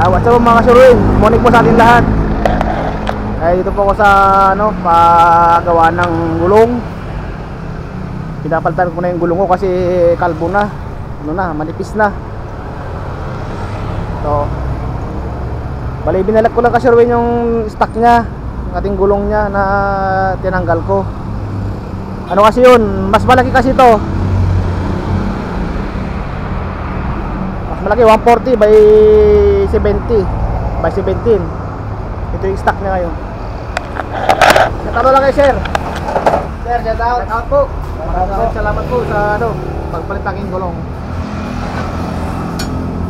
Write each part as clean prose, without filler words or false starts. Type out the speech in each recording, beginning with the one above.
What's up mga kasuruin? Morning po sa ating lahat. Dito po ako sa pagawa ng gulong. Pinapalitan ko na yung gulong ko kasi kalbo na. Manipis na. So, bali binalag ko lang kasuruin yung stock niya, yung ating gulong niya na tinanggal ko. Ano kasi yun? Mas malaki kasi ito. Malaki, 140 by 70 by 17. Ito yung stock niya ngayon. Shoutout lang kay sir. Sir, shoutout. Shoutout po. Sir, salamat po sa pagpalit ng aking gulong.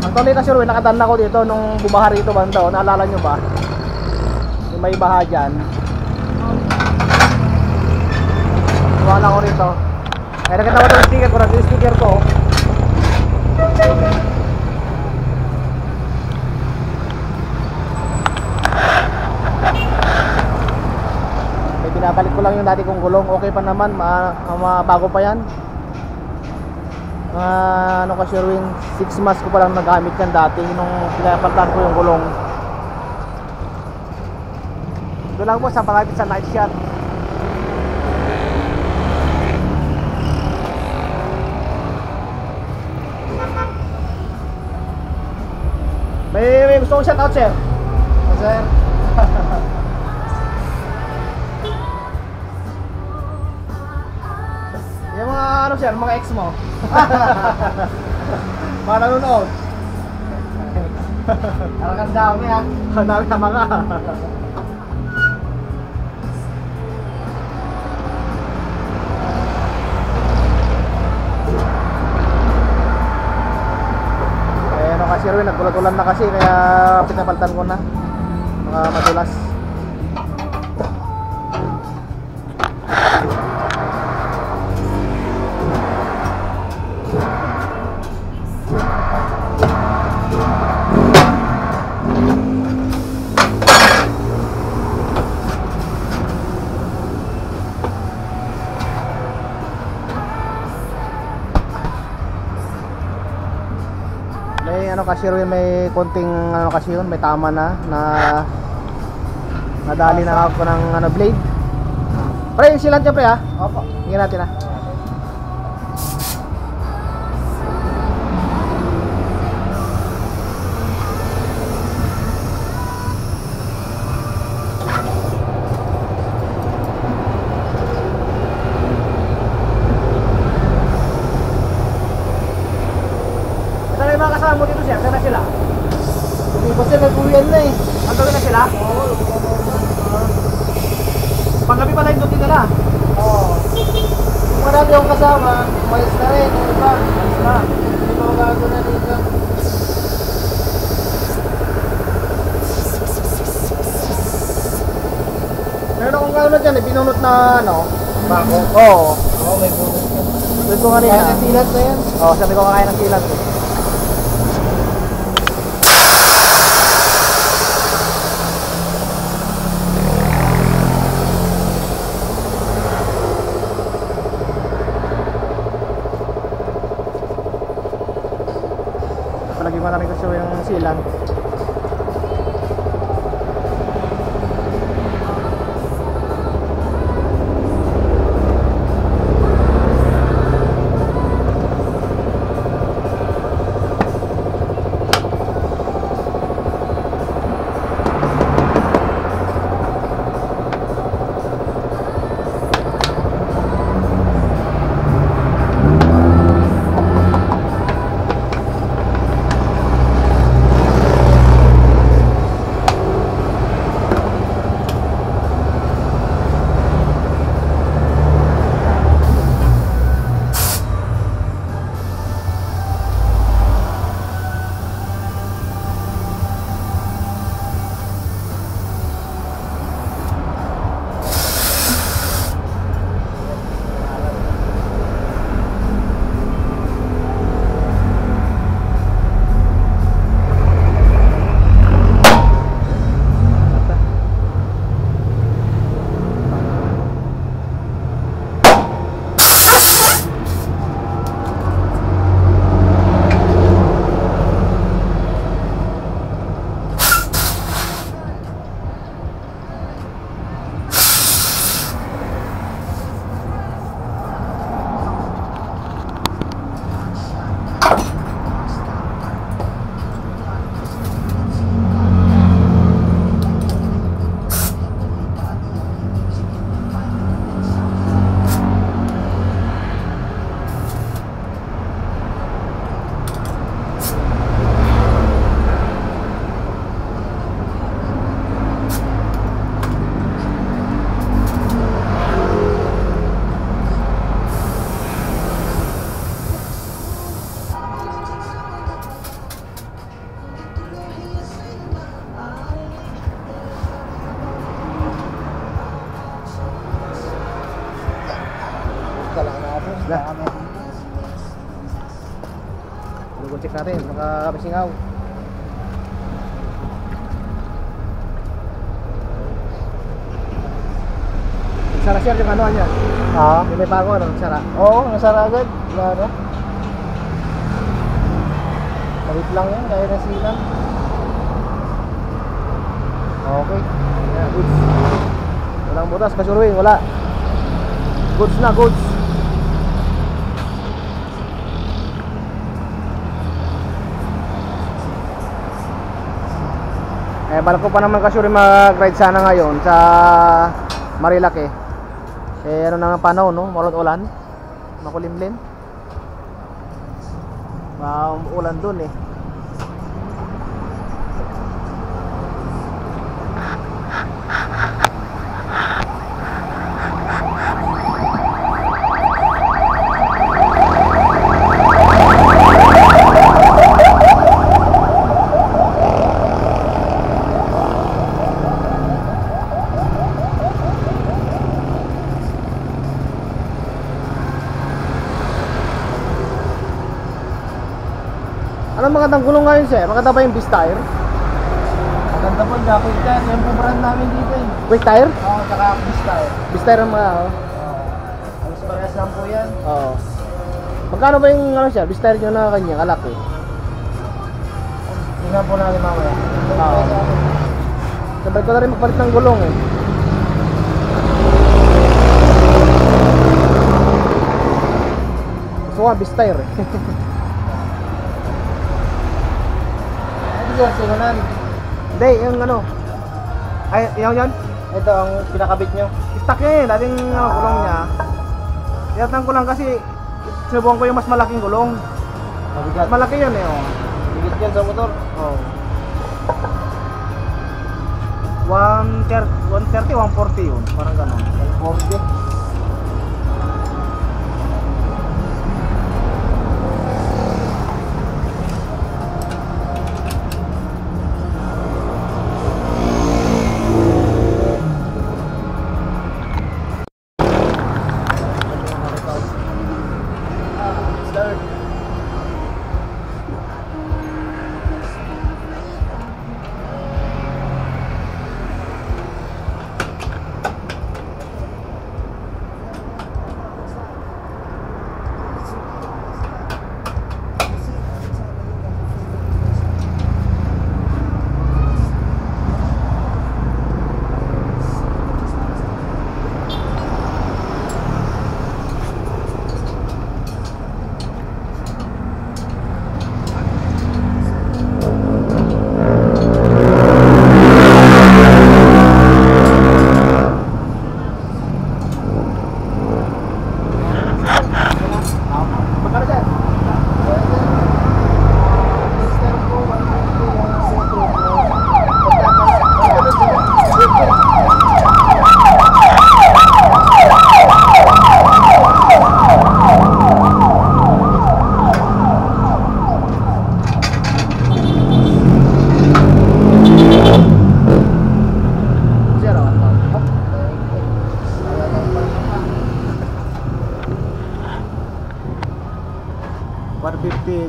Actually kasi nakadaan ako dito nung bumaha rito banda. Naalala nyo ba? Yung may baha dyan. Wala ko rito. Ay nakita ko itong sticker ko. Yung sticker ko. Pinabalik ko lang yung dati kong gulong. Okay pa naman, bago pa yan. Kasi Sherwin, 6 months ko pa lang nagamit yan dati nung pinapalitan ko yung gulong. Doon lang po sa palapit sa night shot. May gusto kong shout out, sir. Sir. Yung mga sir, mga ex mo. Mga nanonood. Ang dami ha. Ang dami na mga. Kasi rin nagkulat-ulan na kasi kaya pinapalitan ko na mga madulas. Kasi rin may konting kasi yun, may tama na nadali na ako ng blade. Pre, yung silant niya pre ha? Opo. Hingin natin ha. Kasama mo dito siya, saan na sila? Hindi ba sila nag-uwian na eh. Ang gawin na sila? Oo. Panggabi pa tayo doon na. Oo. Kung marami yung kasama, malis na rin. Yung iba, malis na. Hindi mo gago na dito. Meron akong gano'n dyan eh, binunot na bako. Oo. Oo, may bunot ka. Sabi ko kanina. Kaya ng silat na yan? Oo, sabi ko kaya ng silat eh. Palagi mo na rin gusto yung silang. Na. Double check natin, nakapasingaw. Sara sir yung ano yan? Yung may bago ano, sara? Oo, nasara agad. Laro. Malit lang yan, kaya nasilan. Okay. Yeah, goods. Walang butas, kasurwing, wala. Goods na, goods. Balak ko pa naman kasurwing mag-ride sana ngayon sa Marilake. Ano na nga panahon, no? Ulan, makulimlim. Ulan dun eh. Anong magandang gulong ngayon sir? Maganda ba yung Beast-Tire? Maganda po, Quick Tire. Yan po brand namin dito eh. Quick-Tire? Oo, tsaka Beast-Tire. Beast-Tire ang mga Alas parehas lang po yan. Oo. Magkano ba yung ano siya? Beast-Tire nyo na kanya, kalaki? Tingnan po natin mamaya. Oo. Sabay ko na rin magpalit ng gulong eh. Gusto ko nga Beast-Tire eh. Sinunan. Hindi, yung ano. Ay, yung yan? Ito ang pinakabit nyo. Stock niya eh, dating gulong niya. Tiyatang ko lang kasi subukan ko yung mas malaking gulong. Mabigat. Mas malaki yun eh, oh. Bigat yan sa motor. Oh. 130, 140 yun. Parang gano'n. 140.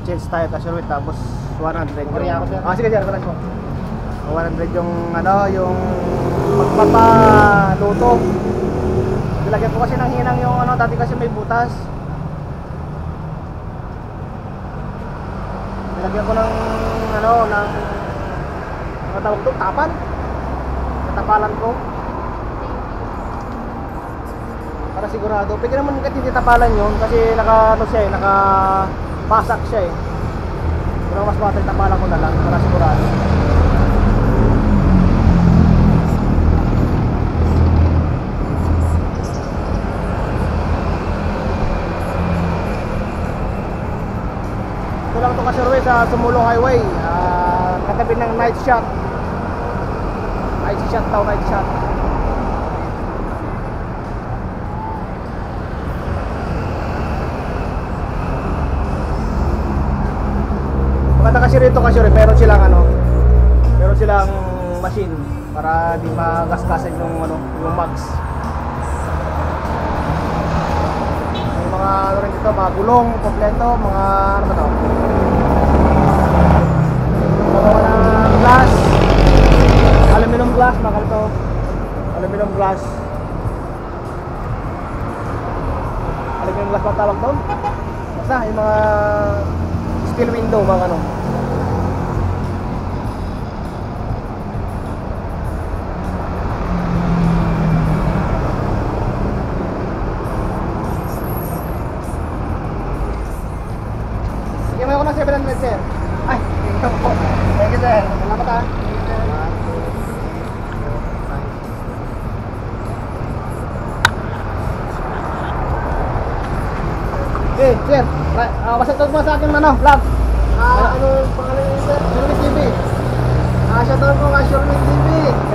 change tayo kasurwit tapos 100 yung Mariya ako, sir. sige sir, relax mo. 100 yung ano, yung magpapaluto. Nilagyan ko kasi ng hinang yung ano, dati kasi may butas. Nilagyan ko ng ano, ng ano tawag to, tapan. Natapalan ko. Para sigurado. Pwede naman kahit hindi tapalan yun kasi naka ano siya eh, naka pasak siya eh. Pero mas batay tapalan ko na lang para sigurado. Ito lang ito kasurvey sa Sumulong Highway, katabi ng night shot. Night shot daw, night shot. Maganda kasi rito kasi meron silang ano, meron silang machine para di magasgasan yung ano, yung mags. May mga ano rin to, mga gulong, kompleto, mga ano ba to? Mga glass, aluminum glass, bakal to. Aluminum glass. Aluminum glass ba tawag doon? Basta yung mga steel window, mga ano. Sige mo ako ng 700 sir. Ay, thank you po. Thank you sir. Salamat ha. Okay, sir. Shoutout mo sa akin ano, vlog. Ano yung pangalan niyo sir? Sherwin TV. Shoutout mo kay Sherwin TV.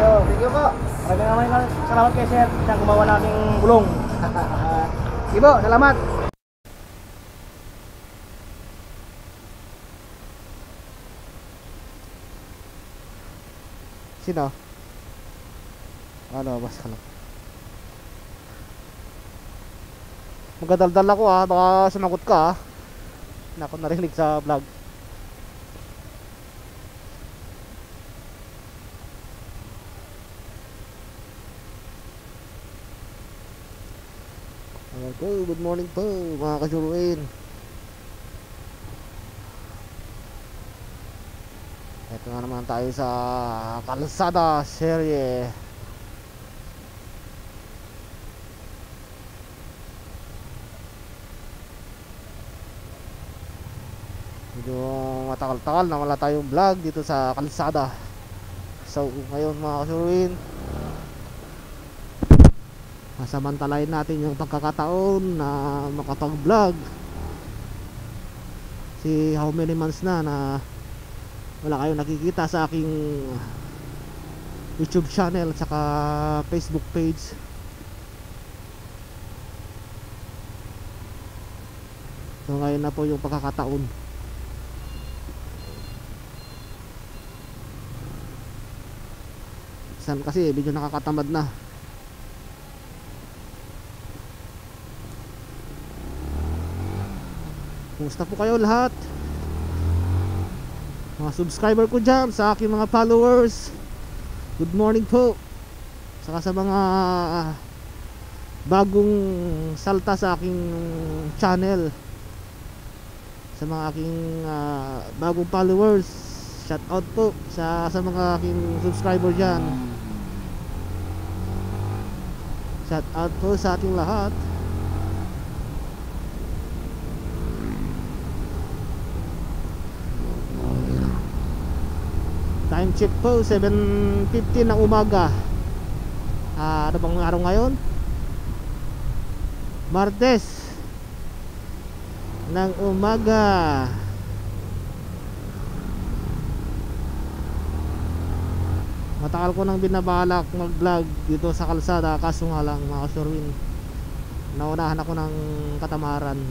Thank you po. Maraming salamat kay sir. Siya gumawa naming gulong. Sige po, salamat. Sino? Ano, bas ka lang. Magdadaldal ako baka sumagot ka na ako narinig sa vlog. Okay, good morning po mga ka-Sherwin. Ito nga naman tayo sa Kalsada serye. Medyo matagal-tagal na wala tayong vlog dito sa Kalsada. So ngayon mga ka-Sherwin, masamantalayin natin yung pagkakataon na makapag-vlog. Si how many months na wala kayong nakikita sa aking YouTube channel at saka Facebook page. So ngayon na po yung pagkakataon. San kasi medyo nakakatamad na. Kumusta po kayo lahat? Mga subscriber ko dyan, sa aking mga followers, good morning po. Saka sa mga bagong salta sa aking channel, sa mga aking bagong followers, shout out po sa mga aking subscriber dyan. Shout out po sa ating lahat. Time check po 7:50 ng umaga. Ano bang araw ngayon? Martes ng umaga. Matagal ko nang binabalak mag-vlog dito sa Kalsada, kaso nga lang mga ka-Sherwin, naunahan ako ng katamaran.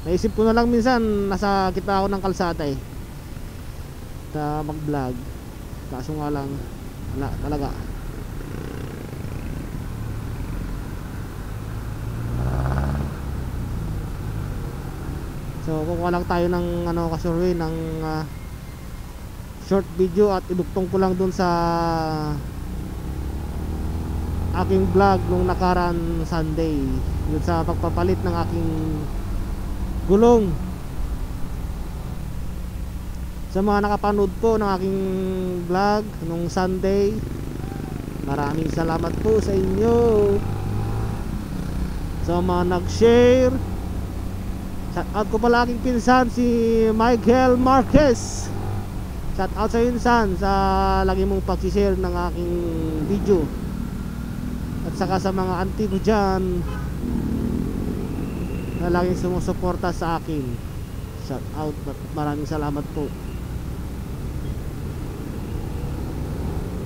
Naisip ko na lang minsan nasa kita ako ng kalsada na mag-vlog, kaso nga lang wala talaga. So kukuha lang tayo ng ka-Sherwin, ng short video at iduktong ko lang dun sa aking vlog nung nakaraan Sunday, yun sa pagpapalit ng aking gulong. Sa mga nakapanood po ng aking vlog nung Sunday, maraming salamat po sa inyo. Sa mga nag-share, shout out ko pala aking pinsan si Michael Marquez. Shout out sa insan sa lagi mong pag-share ng aking video. At saka sa mga auntie ko dyan na laging sumusuporta sa akin, shout out at maraming salamat po.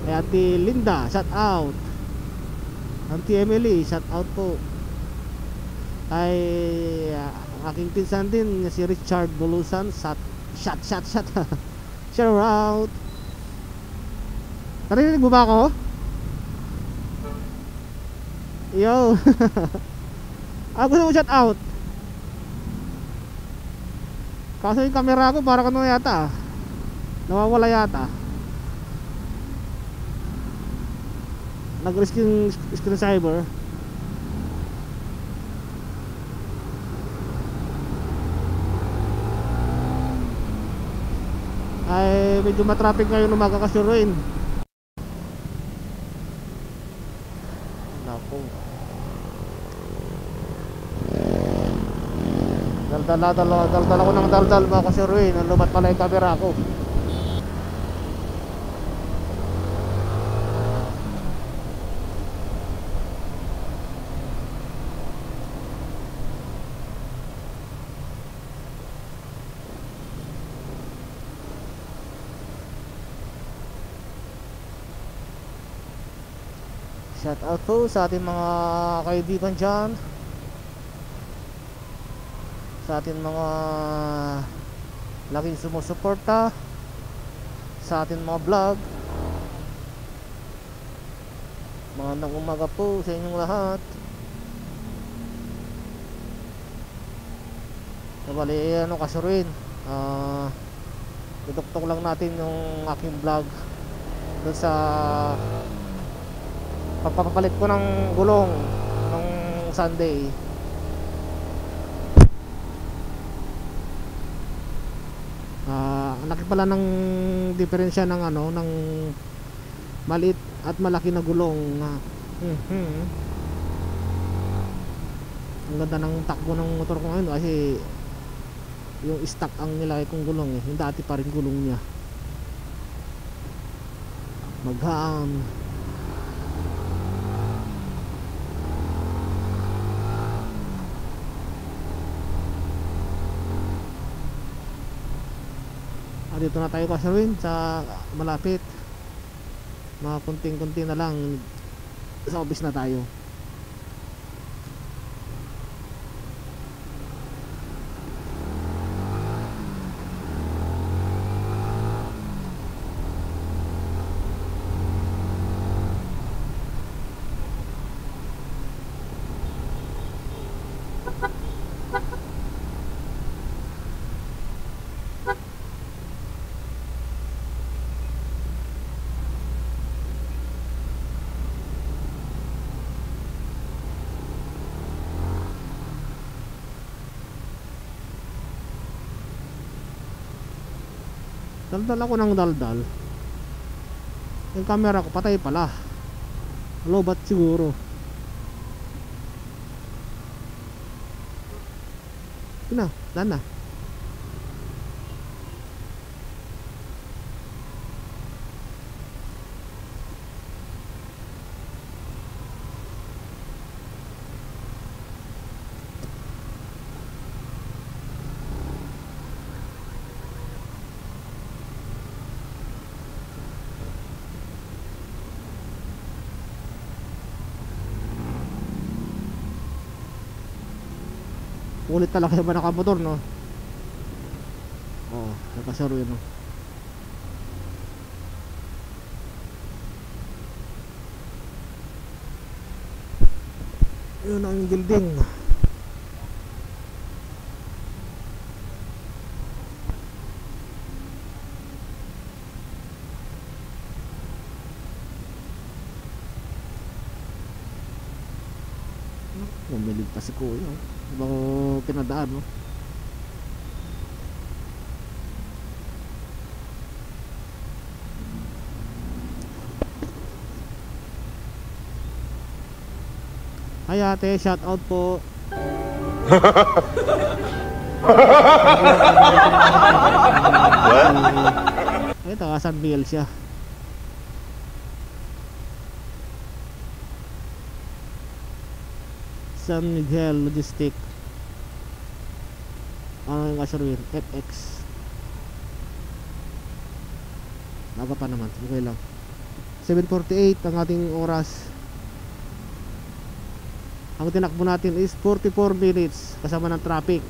Kay Auntie Linda, shout out. Auntie Emily, shout out po. Kay aking pinsan din si Richard Bulusan, shout shout out. Narinig mo ba ako? Yo. Gusto mo shout out? Kaso yung camera ko parang ano yata, nawawala yata. Nag-risk yung screensaver. Ay medyo matraffic ngayon umaga kasi Ruin. Naku. Daldal ako ng daldal mga kasi Ruin. Nalubat pala yung camera ko. Shout out po sa ating mga kaibigan dyan, sa ating mga laging sumusuporta sa ating mga vlog. Magandang umaga po sa inyong lahat. Nabali ano kasurin, duduktok lang natin yung aking vlog doon sa pagpapalit ko ng gulong nung Sunday. Ang laki pala ng diferensya ng ano, ng maliit at malaki na gulong. Ang ganda ng takbo ng motor ko ngayon kasi yung stock ang nilagay kong gulong yung dati pa rin gulong niya. Maghaan. Dito na tayo kasi sa malapit. Mga kunting-kunti na lang sa office na tayo. Daldal ako ng daldal. Yung camera ko patay pala. Lobat siguro. Yun na, daan na. Ulit talaga ba nakamotor, no? Oo, nakasaro yun, no? Yun ang building. Bumilig pa si Kuya, oh. Ibang pinadaan, no? Hi ate, shout out po. Ay, taga San Miguel siya. San Miguel Logistic. Ano yung assurware? FX. Naga pa naman, okay lang. 7:48 ang ating oras. Ang tinakbo natin is 44 minutes kasama ng traffic.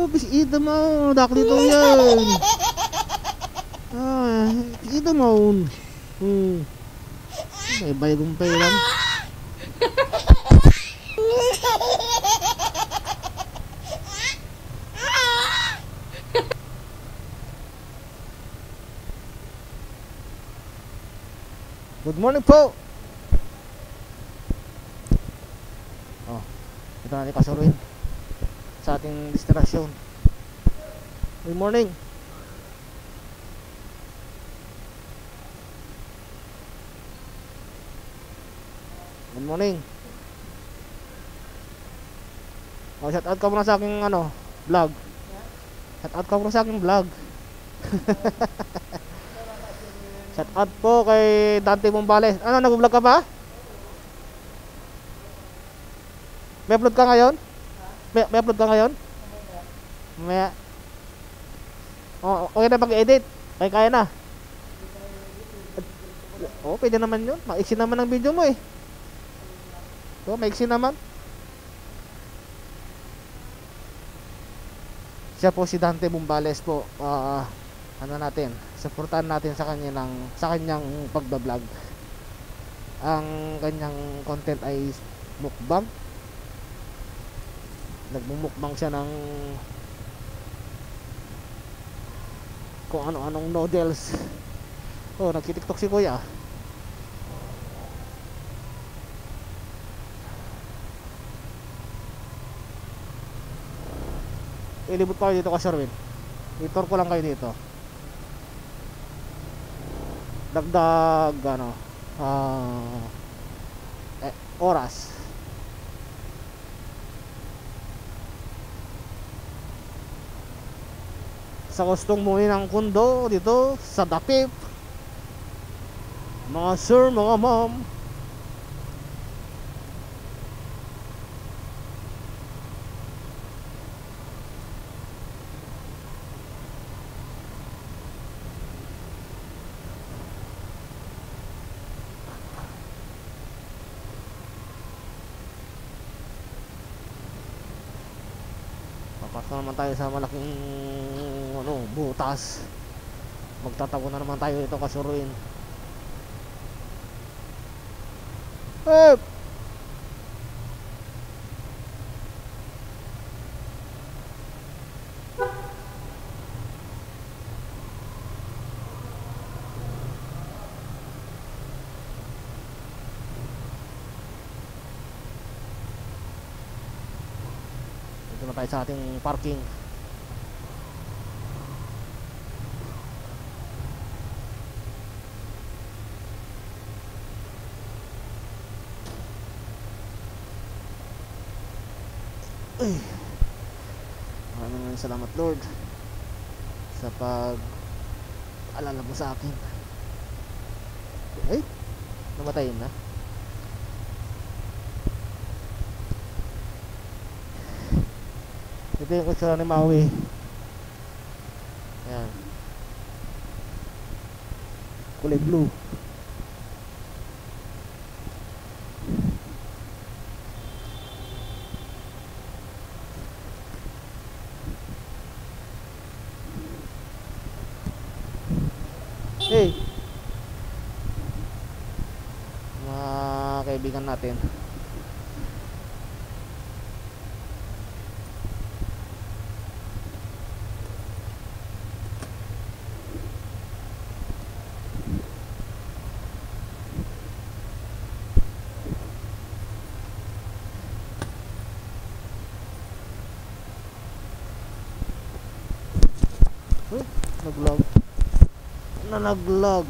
bisita mo. Dak dito yan. Bisita mo. May bayagong lang. Good morning po. Oh, ito natin kasuruin sa ating destinasyon. Good morning. Good morning. Oh, shout out ka muna sa aking vlog. Shout out ka muna sa aking vlog. Shout out po kay Dante Bombales. Ano, nag-vlog ka ba? May upload ka ngayon? May upload ka ngayon? May. Oh, okay na pag-edit. Kaya na. Oh, pwede naman yun. Maiksi naman ang video mo eh. Oh, maiksi naman. Siya po si Dante Bombales po. Natin, supportahan natin sa kanyang pagba-vlog. Ang kanyang content ay mukbang. Nagmumukbang siya ng kung ano-anong noodles. Oh, nagki-TikTok si Kuya. Ilibot pa kayo dito ka Sherwin. I-tour ko lang kayo dito. Dagdag oras. Sa gustong muli ng kundo dito sa Dapip, mga sir, mga ma'am, papasok naman tayo sa malaking butas. Magtatago na naman tayo dito kasuruin. Hey! Dito na tayo sa ating parking. Maraming salamat Lord sa pag-alala mo sa akin. Ay, namatayin na. Ito yung kutsura ni Maui. Ayan, kulay blue. Hey, mga kaibigan natin, nag-vlog.